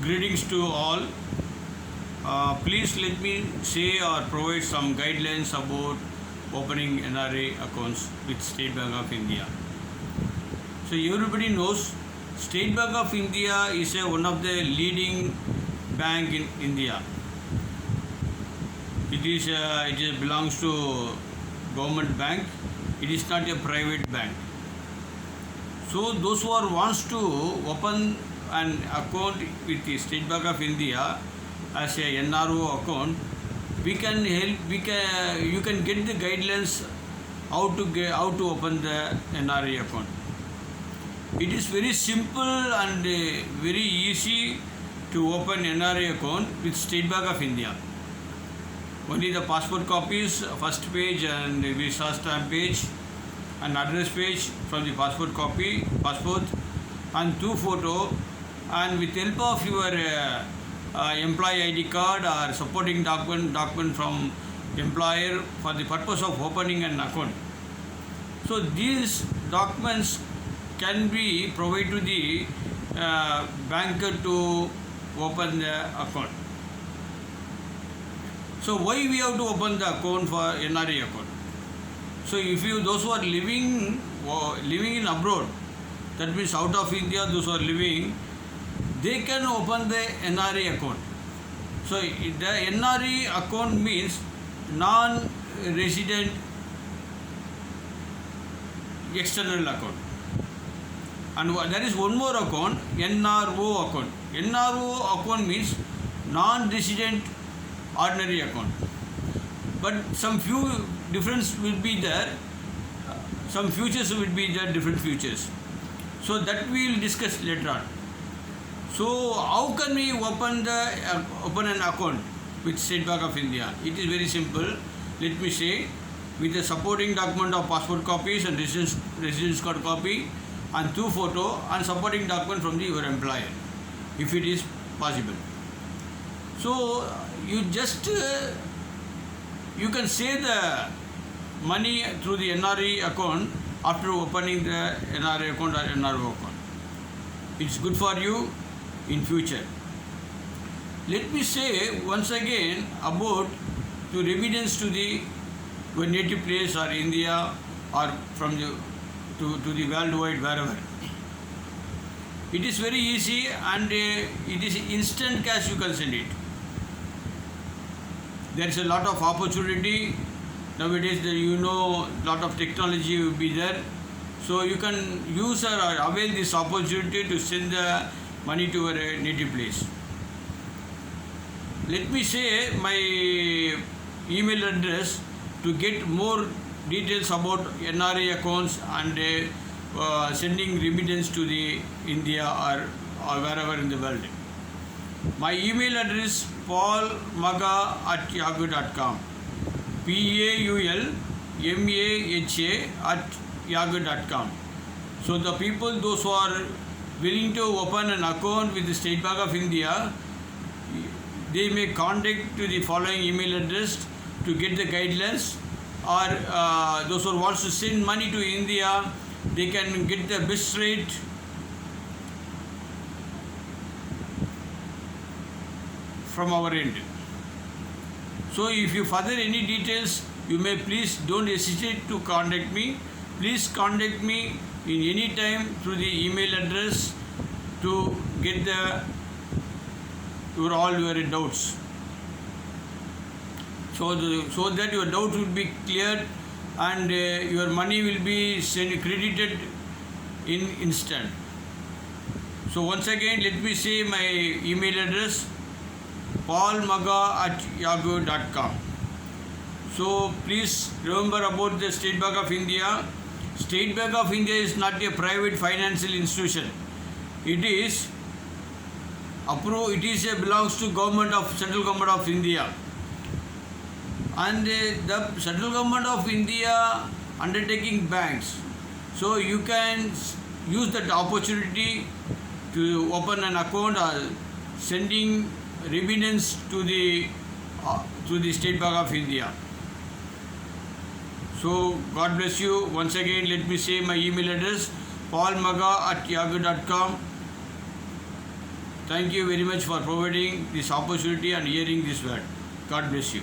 Greetings to all. Please let me say or provide some guidelines about opening NRA accounts with State Bank of India. So everybody knows State Bank of India is one of the leading bank in India. It belongs to government bank. It is not a private bank. So those who wants to open an account with the State Bank of India as a NRO account, you can get the guidelines how to open the NRA account. It is very simple and very easy to open NRA account with State Bank of India. Only the passport copies, first page and visa stamp page and address page from the passport and 2 photo, and with help of your employee ID card or supporting document from employer for the purpose of opening an account. So these documents can be provided to the banker to open the account. So why we have to open the account for NRA account? So if those who are living in abroad, that means out of India, those who are living, they can open the NRA account. So the NRA account means non-resident external account. And there is one more account, NRO account. NRO account means non-resident ordinary account. But some few difference will be there. Some features will be there, different features. So that we will discuss later on. So how can we open an account with State Bank of India? It is very simple. Let me say, with the supporting document of passport copies and residence card copy and 2 photo and supporting document from your employer, if it is possible. So you can save the money through the NRA account after opening the NRA account or NRO account. It's good for you in future. Let me say once again about the remittance to your native place or India or from to the worldwide, wherever. It is very easy and it is instant cash, you can send it. There is a lot of opportunity nowadays. Lot of technology will be there, so you can use or avail this opportunity to send the money to your native place. Let me say my email address to get more details about NRA accounts and sending remittance to the India or wherever in the world. My email address paulmaga@yahoo.com, paulmaha@yahoo.com. So the people, those who are willing to open an account with the State Bank of India, they may contact to the following email address to get the guidelines, or those who wants to send money to India, they can get the best rate from our end. So if you further any details, you may please don't hesitate to contact me. Please contact me in any time through the email address to get all your doubts. So that your doubt will be cleared and your money will be credited in instant. So once again, let me say my email address, paulmaga@yahoo.com. So please remember about the State Bank of India. State Bank of India is not a private financial institution. It is approved. It is belongs to central government of India, and the central government of India undertaking banks. So you can use that opportunity to open an account or sending remittance to the State Bank of India. So God bless you. Once again, let me say my email address, paulmaga@yahoo.com. Thank you very much for providing this opportunity and hearing this word. God bless you.